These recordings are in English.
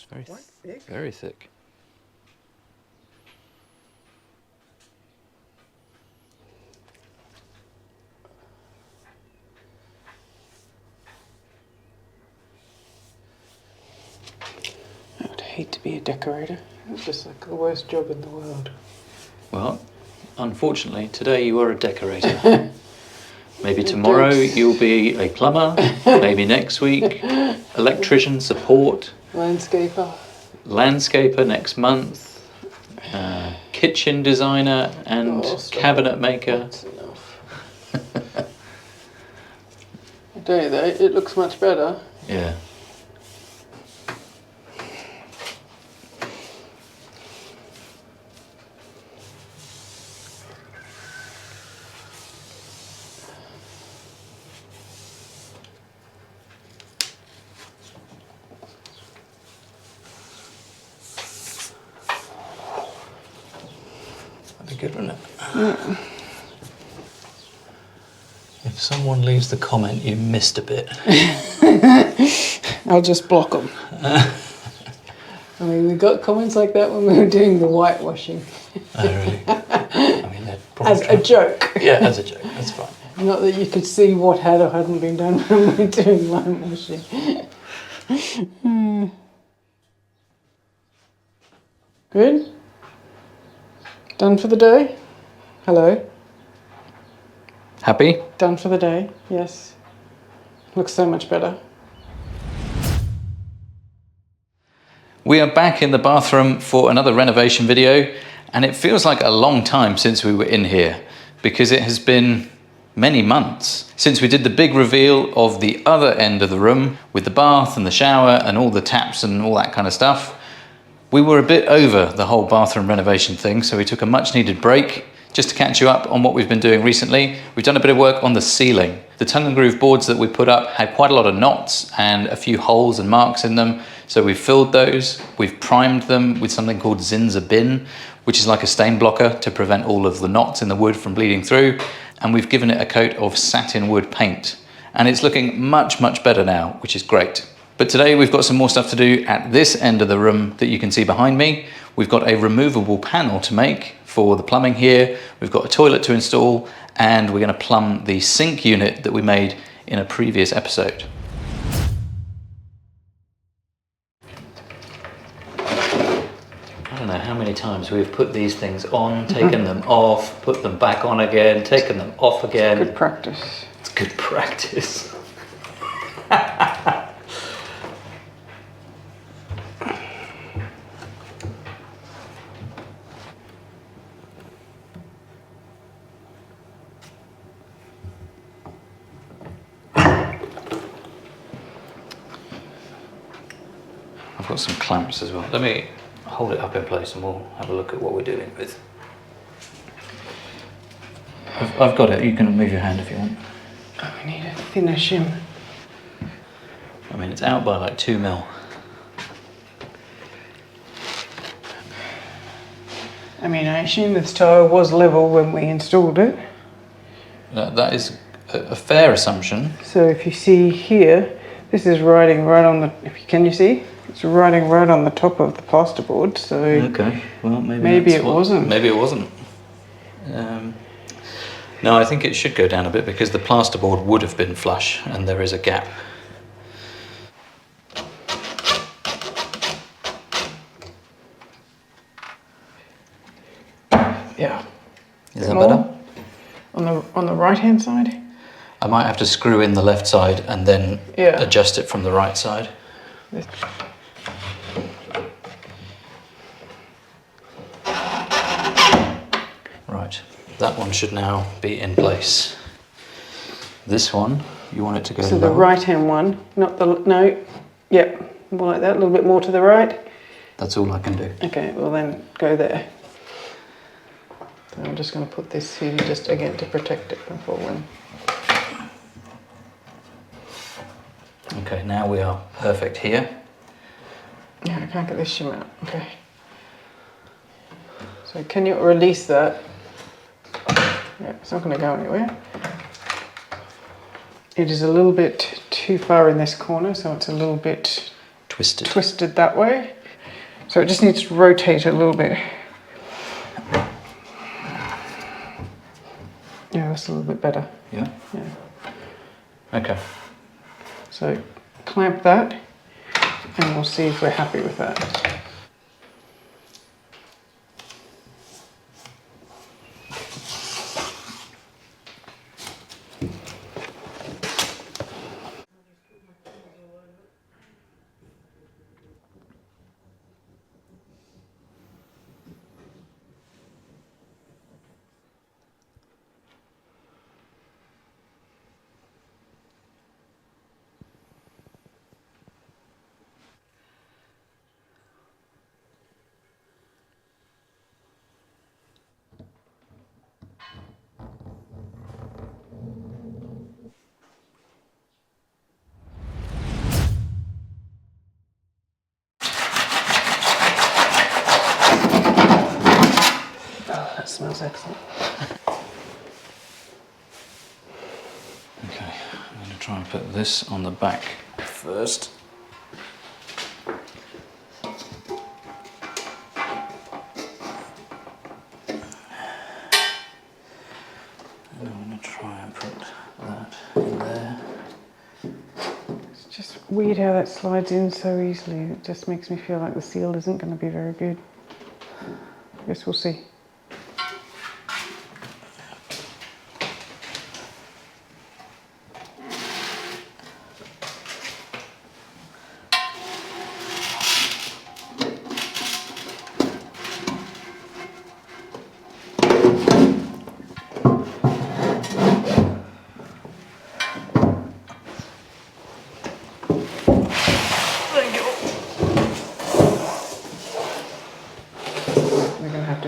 It's very quite thick. very thick. I would hate to be a decorator. It's just like the worst job in the world. Well, unfortunately, today you are a decorator. Maybe tomorrow you'll be a plumber. Maybe next week, electrician support. Landscaper. Landscaper next month. Kitchen designer and cabinet maker. That's enough. I tell you though, it looks much better. Yeah. That'd be good, wouldn't it? Yeah. If someone leaves the comment, you missed a bit. I'll just block them. I mean, we got comments like that when we were doing the whitewashing. Oh, really? I mean, they're probably As a joke. Yeah, as a joke. That's fine. Not that you could see what had or hadn't been done when we were doing whitewashing. Good? Done for the day? Hello? Happy? Done for the day, yes. Looks so much better. We are back in the bathroom for another renovation video, and it feels like a long time since we were in here because it has been many months since we did the big reveal of the other end of the room with the bath and the shower and all the taps and all that kind of stuff. We were a bit over the whole bathroom renovation thing, so we took a much needed break just to catch you up on what we've been doing recently. We've done a bit of work on the ceiling. The tongue and groove boards that we put up had quite a lot of knots and a few holes and marks in them, so we filled those. We've primed them with something called Zinza Bin, which is like a stain blocker to prevent all of the knots in the wood from bleeding through, and we've given it a coat of satinwood paint. And it's looking much, much better now, which is great. But today we've got some more stuff to do at this end of the room that you can see behind me. We've got a removable panel to make for the plumbing here. We've got a toilet to install, and we're going to plumb the sink unit that we made in a previous episode. I don't know how many times we've put these things on, taken them off, put them back on again, taken them off again. Good practice. It's good practice. I've got some clamps as well. Let me hold it up in place and we'll have a look at what we're dealing with. I've got it. You can move your hand if you want. I need to finish him. I mean, it's out by like 2 mil. I mean, I assume this tile was level when we installed it. That is a fair assumption. So if you see here, this is riding right on the, can you see? It's riding right on the top of the plasterboard, so Okay, well maybe it wasn't. Maybe it wasn't. No, I think it should go down a bit because the plasterboard would have been flush and there is a gap. Yeah. Is that better? On the right hand side? I might have to screw in the left side and then adjust it from the right side. Right, that one should now be in place. This one, you want it to go So lower. the right hand one, not the, no, yep, more like that, a little bit more to the right. That's all I can do. Okay, well then go there. So I'm just going to put this here just again to protect it from falling. Okay, now we are perfect here. Yeah, I can't get this shim out. Okay. So can you release that? Yeah, it's not going to go anywhere. It is a little bit too far in this corner, so it's a little bit twisted that way. So it just needs to rotate a little bit. Yeah, that's a little bit better. Yeah? Yeah. Okay. So clamp that and we'll see if we're happy with that. Oh, that smells excellent. Okay, I'm going to try and put this on the back first. And I'm going to try and put that in there. It's just weird how that slides in so easily. It just makes me feel like the seal isn't going to be very good. I guess we'll see.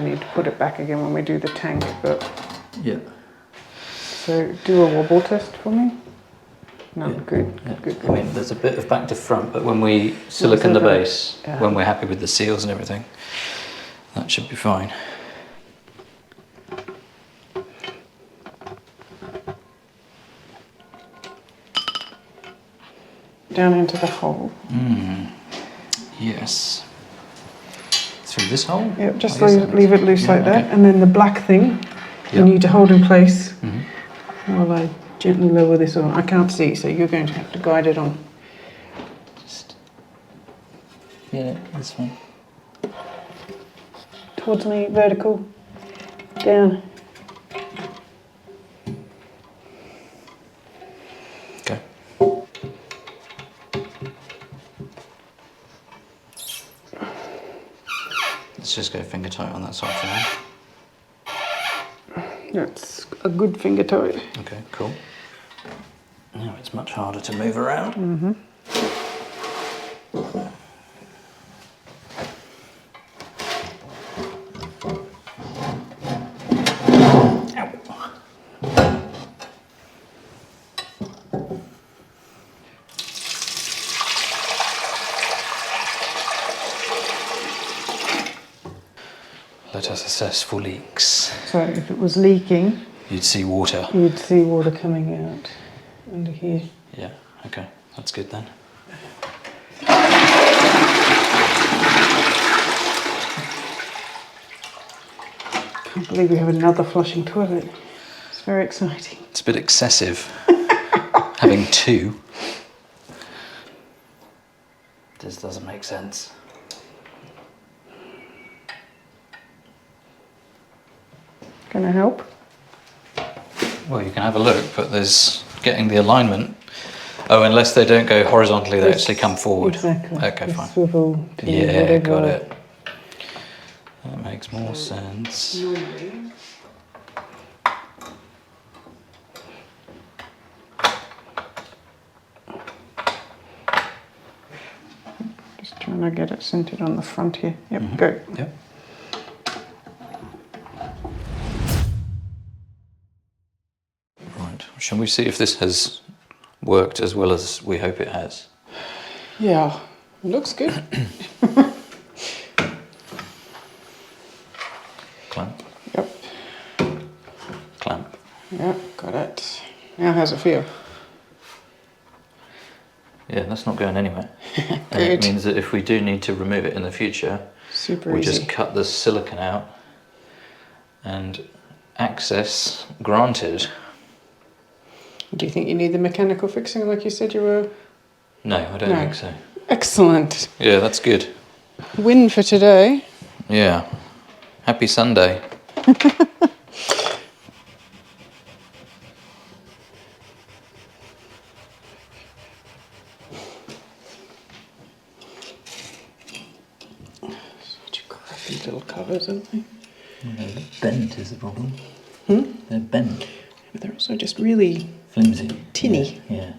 Need to put it back again when we do the tank, but yeah. So do a wobble test for me. No, yeah. good. I mean, there's a bit of back to front, but when we silicone the base, when we're happy with the seals and everything, that should be fine. Down into the hole. Yes. Through this hole? Yep, just leave it loose like that. Okay. And then the black thing, you need to hold in place while I gently lower this on. I can't see, so you're going to have to guide it on. Just, yeah, that's fine. Towards me, vertical, down. Okay. Let's just go finger tight on that side for now. That's a good finger tight. Okay, cool. Now it's much harder to move around. Let us assess for leaks. So if it was leaking, You'd see water. you'd see water coming out under here. Yeah, okay, that's good then. Can't believe we have another flushing toilet. It's very exciting. It's a bit excessive having two. This doesn't make sense. Can I help? Well, you can have a look, but there's getting the alignment. Oh, unless they don't go horizontally, they actually come forward. Exactly. Okay, The fine. Swivel to Yeah, whatever. got it. That makes more sense. Just trying to get it centered on the front here. Yep, go. Yep. Right. Shall we see if this has worked as well as we hope it has? Yeah, it looks good. Clamp. Yep, Clamp. yep, got it. Now how's it feel? Yeah, that's not going anywhere. And Good. it means that if we do need to remove it in the future, Super we easy. just cut the silicone out and access granted. Do you think you need the mechanical fixing like you said you were? No, I don't think so. Excellent. Yeah, that's good. Win for today. Yeah. Happy Sunday. Such crappy little covers, aren't they? No, bent is the problem. They're bent. But they're also just really Flimsy. tinny. Yeah.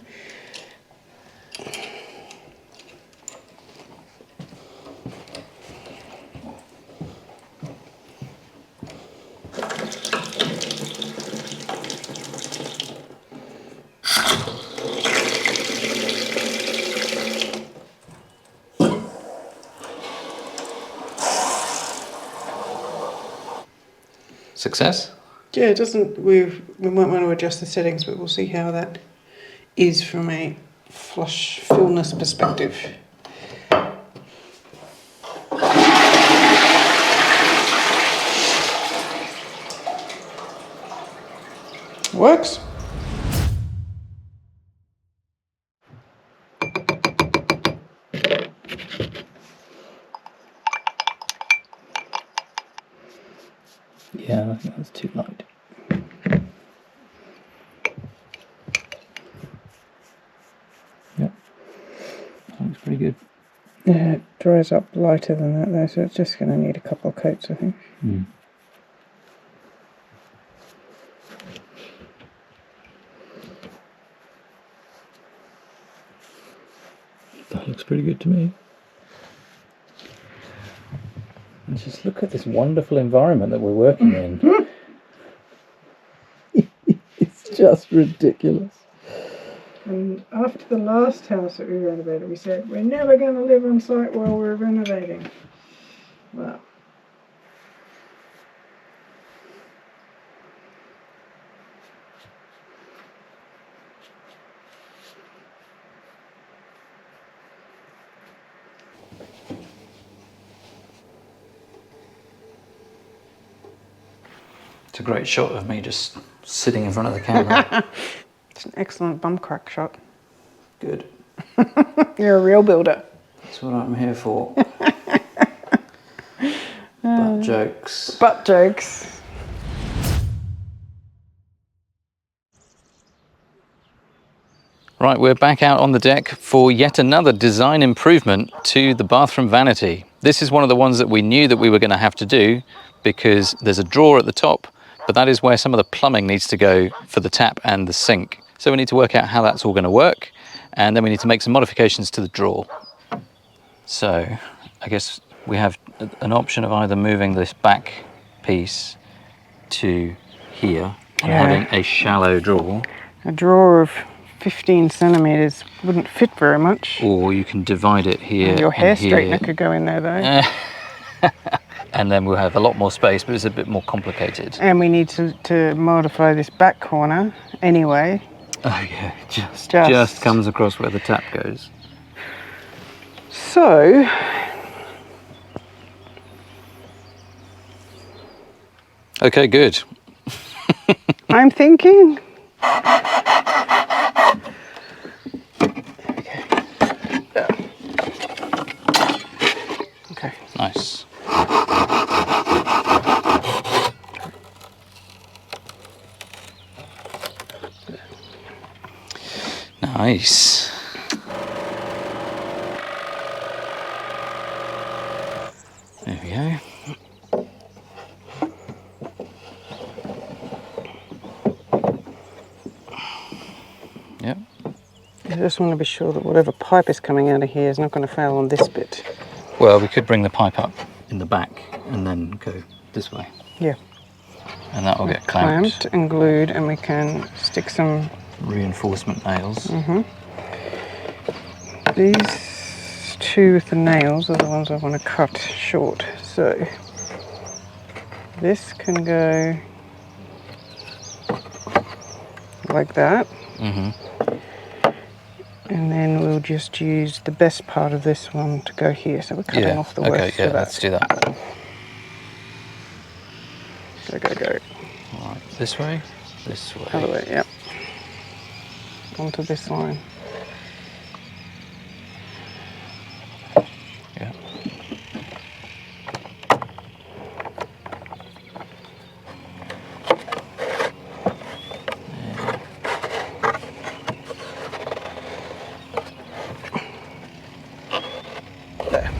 Success? Yeah, it doesn't. We might want to adjust the settings, but we'll see how that is from a flush fullness perspective. Works. Yeah, I think that's too light. Yep. That looks pretty good. Yeah, it dries up lighter than that though, so it's just going to need a couple of coats, I think. That looks pretty good to me. And just look at this wonderful environment that we're working in. It's just ridiculous. And after the last house that we renovated, we said, we're never going to live on site while we're renovating. Well. It's a great shot of me just sitting in front of the camera. It's an excellent bum crack shot. Good. You're a real builder. That's what I'm here for. Butt jokes. Butt jokes. Right, we're back out on the deck for yet another design improvement to the bathroom vanity. This is one of the ones that we knew that we were going to have to do because there's a drawer at the top, but that is where some of the plumbing needs to go for the tap and the sink. So we need to work out how that's all going to work, and then we need to make some modifications to the drawer. So I guess we have an option of either moving this back piece to here and having a shallow drawer. A drawer of 15 centimetres wouldn't fit very much. Or you can divide it here. Your hair and straightener here. could go in there though. And then we'll have a lot more space, but it's a bit more complicated. And we need to modify this back corner anyway. Oh yeah, just comes across where the tap goes. So, okay, good. I'm thinking. Okay. Nice. Nice. There we go. Yep. I just want to be sure that whatever pipe is coming out of here is not going to fail on this bit. Well, we could bring the pipe up in the back and then go this way. Yeah. And that will get clamped. And glued, and we can stick some Reinforcement nails. These two with the nails are the ones I want to cut short. So this can go like that. And then we'll just use the best part of this one to go here. So we're cutting off the worst of that. Let's do that. Go, go, go. Right, this way, this way. Other way, yep. Onto this line. Yeah. There.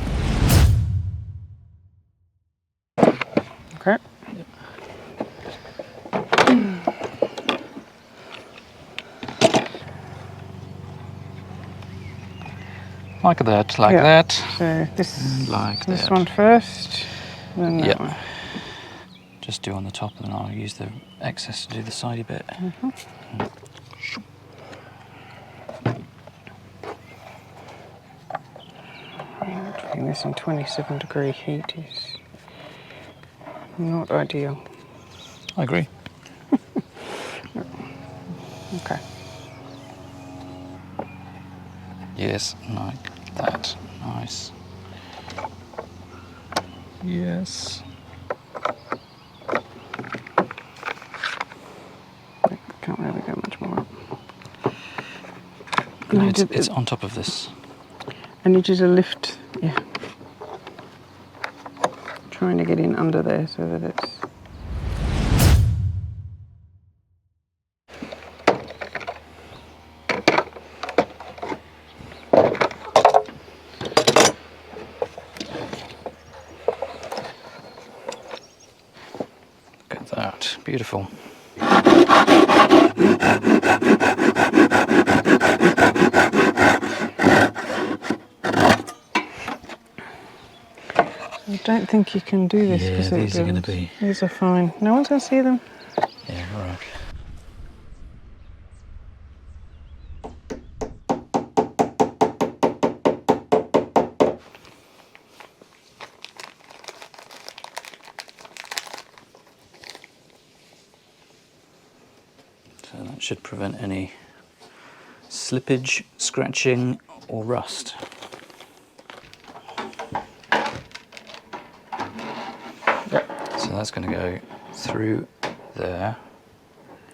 Okay. Like that, like that. So this, Like this that. one first, then that one. Just do on the top and then I'll use the excess to do the sidey bit. Doing this in 27-degree heat is not ideal. I agree. Okay. Yes, like that. Nice. Yes. Can't really go much more up. No, it's on top of this. I need you to lift, yeah. Trying to get in under there so that it's... Look at that. Beautiful. I don't think you can do this because these are going to be... These are fine. No one's going to see them. Yeah, right. So that should prevent any slippage, scratching or rust. So that's going to go through there.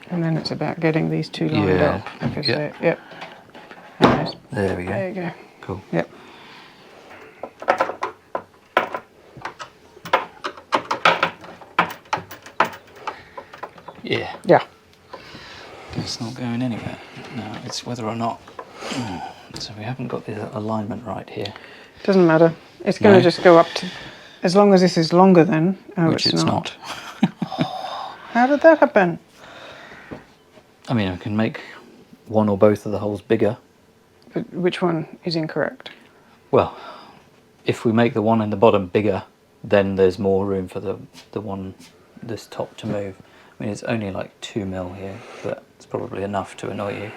And then it's about getting these two lined up. Because Yep. Yep. Anyways, There we go. there you go. Cool. Yep. Yeah. Yeah. It's not going anywhere. No, it's whether or not... So we haven't got the alignment right here. Doesn't matter. It's going to just go up to... As long as this is longer then... Oh, Which it's not. How did that happen? I mean, I can make one or both of the holes bigger. But which one is incorrect? Well, if we make the one in the bottom bigger, then there's more room for the one, this top to move. I mean, it's only like 2 mil here, but it's probably enough to annoy you.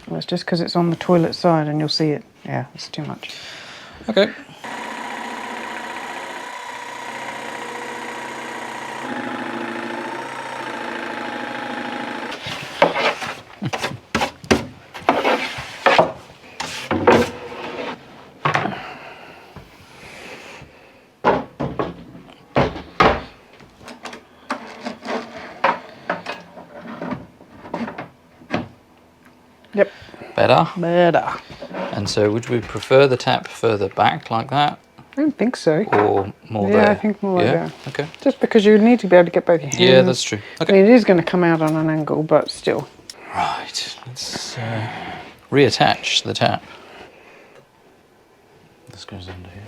Well, it's just because it's on the toilet side and you'll see it. Yeah, it's too much. Okay. Yep. Better? Better. And so would we prefer the tap further back like that? I don't think so. Or more Yeah, there? I think more like that. Okay. Just because you need to be able to get both your hands. Yeah, that's true. I Okay. mean, it is going to come out on an angle, but still. Right, let's reattach the tap. This goes under here.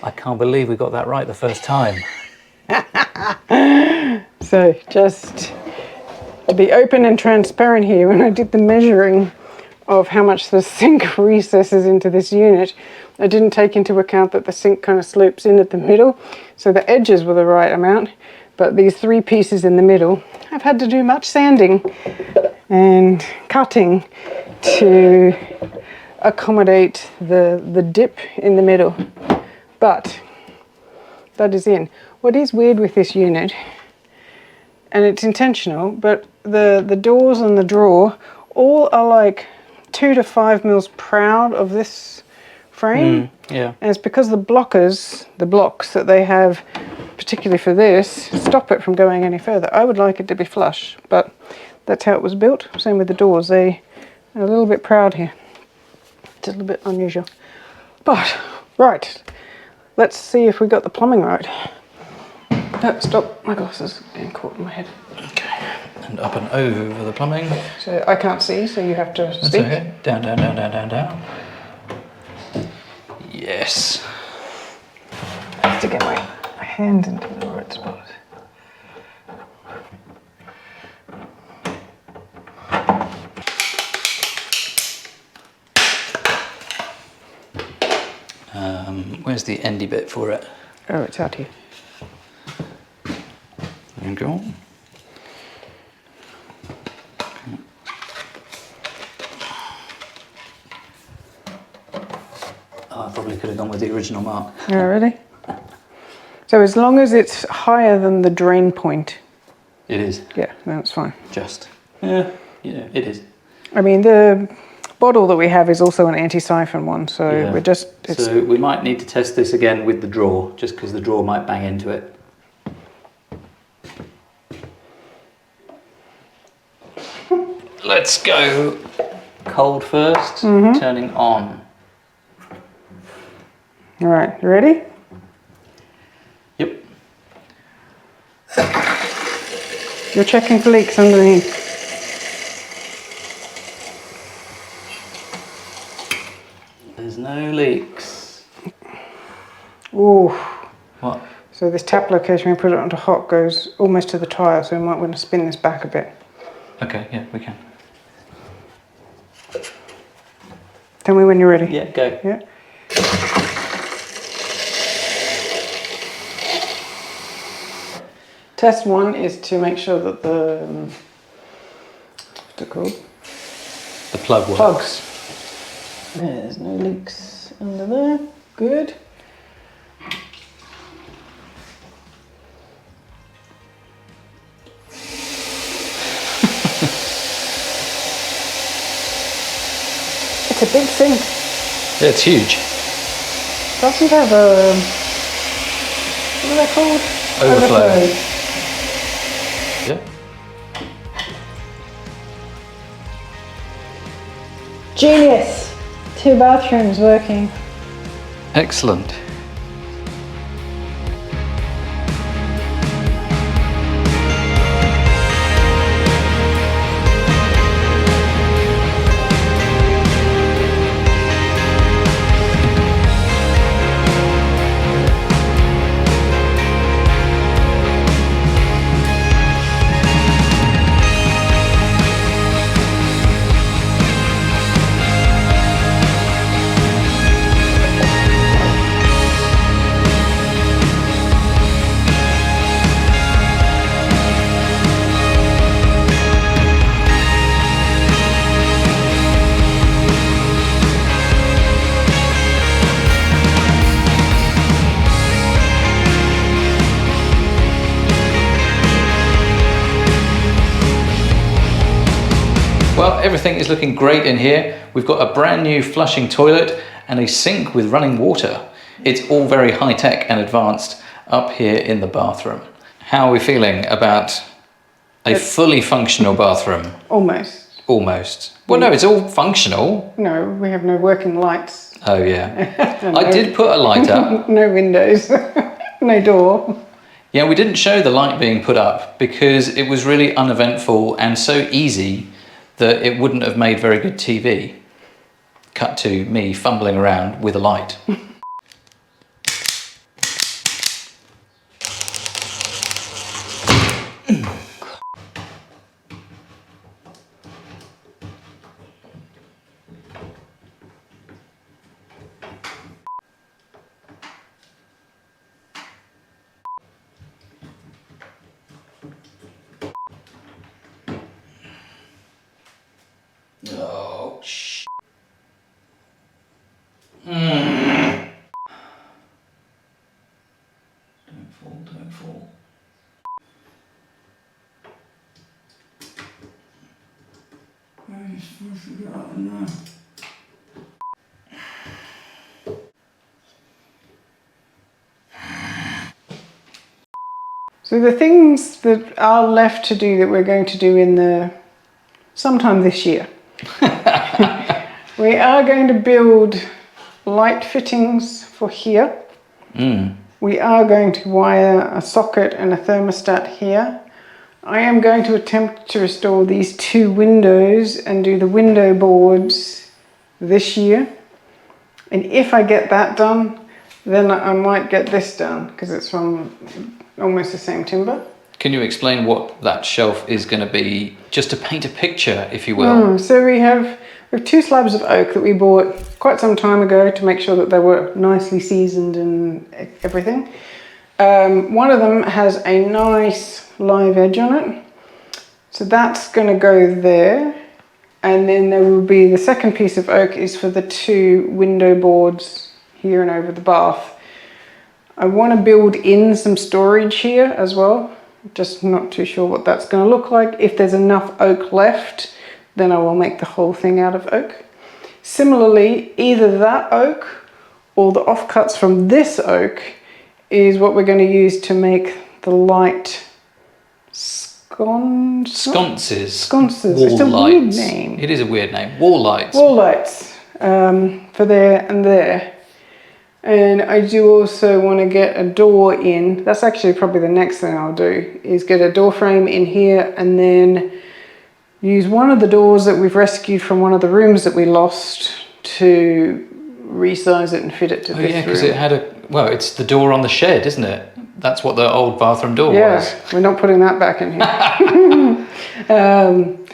I can't believe we got that right the first time. So just to be open and transparent here, when I did the measuring of how much the sink recesses into this unit, I didn't take into account that the sink kind of slopes in at the middle. So the edges were the right amount, but these 3 pieces in the middle, I've had to do much sanding and cutting to accommodate the dip in the middle. But that is in. What is weird with this unit, and it's intentional, but the doors and the drawer all are like 2 to 5 mils proud of this frame. Yeah. And it's because the blocks that they have, particularly for this, stop it from going any further. I would like it to be flush, but that's how it was built. Same with the doors. They are a little bit proud here. It's a little bit unusual. But, right, let's see if we got the plumbing right. Oh, stop, my glasses are getting caught in my head. Okay, and up and over the plumbing. So I can't see, so you have to speak. Okay. Down, down, down, down, down, down. Yes. I have to get my hand into the right spot. Where's the endy bit for it? Oh, it's out here. There you go. Oh, I probably could have gone with the original mark. Oh, really? So as long as it's higher than the drain point. It is. Yeah, that's fine. Just. Yeah, it is. I mean, the bottle that we have is also an anti-siphon one, so we're just... So we might need to test this again with the drawer, just because the drawer might bang into it. Let's go cold first, turning on. All right, you ready? Yep. You're checking for leaks underneath. There's no leaks. Ooh. What? So this tap location, we put it onto hot, goes almost to the tile, so we might want to spin this back a bit. Okay, yeah, we can. Tell me when you're ready. Yeah, go. Yeah. Test one is to make sure that the what's it called? The plug works. Plugs. There's no leaks under there. Good. It's a big sink. Yeah, it's huge. Doesn't have a, what are they called? Overflow. Yeah. Genius. 2 bathrooms working. Excellent. Well, everything is looking great in here. We've got a brand new flushing toilet and a sink with running water. It's all very high tech and advanced up here in the bathroom. How are we feeling about a fully functional bathroom? Almost. Almost. Well, no, it's all functional. No, we have no working lights. Oh, yeah. I did put a light up. No windows. No door. Yeah, we didn't show the light being put up because it was really uneventful and so easy that it wouldn't have made very good TV. Cut to me fumbling around with a light. Oh, shh. Don't fall, don't fall. Where are you supposed to get out now? So the things that are left to do that we're going to do in the sometime this year. We are going to build light fittings for here. We are going to wire a socket and a thermostat here. I am going to attempt to restore these 2 windows and do the window boards this year. And if I get that done, then I might get this done because it's from almost the same timber. Can you explain what that shelf is going to be, just to paint a picture, if you will? So we have 2 slabs of oak that we bought quite some time ago to make sure that they were nicely seasoned and everything. One of them has a nice live edge on it. So that's going to go there. And then there will be the second piece of oak is for the 2 window boards here and over the bath. I want to build in some storage here as well. Just not too sure what that's going to look like. If there's enough oak left, then I will make the whole thing out of oak. Similarly, either that oak or the offcuts from this oak is what we're going to use to make the light sconces. Wall It's a lights. weird name. It is a weird name. Wall lights. Wall lights for there and there. And I do also want to get a door in. That's actually probably the next thing I'll do, is get a door frame in here and then use one of the doors that we've rescued from one of the rooms that we lost to resize it and fit it to this room. Yeah, because it had it's the door on the shed, isn't it? That's what the old bathroom door was. Yeah, we're not putting that back in here.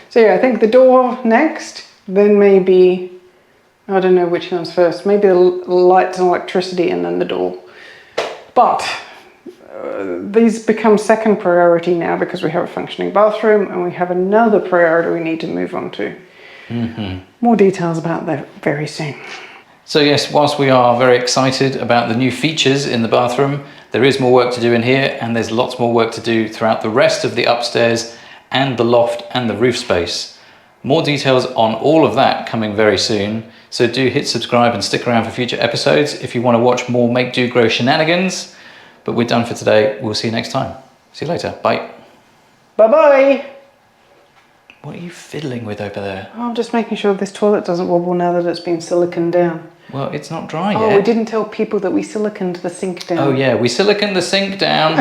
So yeah, I think the door next, then maybe, I don't know which comes first, maybe the lights and electricity and then the door. But these become second priority now because we have a functioning bathroom and we have another priority we need to move on to. More details about that very soon. So yes, whilst we are very excited about the new features in the bathroom, there is more work to do in here and there's lots more work to do throughout the rest of the upstairs and the loft and the roof space. More details on all of that coming very soon. So do hit subscribe and stick around for future episodes if you want to watch more Make Do Grow shenanigans. But we're done for today. We'll see you next time. See you later. Bye. Bye-bye. What are you fiddling with over there? Oh, I'm just making sure this toilet doesn't wobble now that it's been siliconed down. Well, it's not dry yet. Oh, we didn't tell people that we siliconed the sink down. Oh yeah, we siliconed the sink down.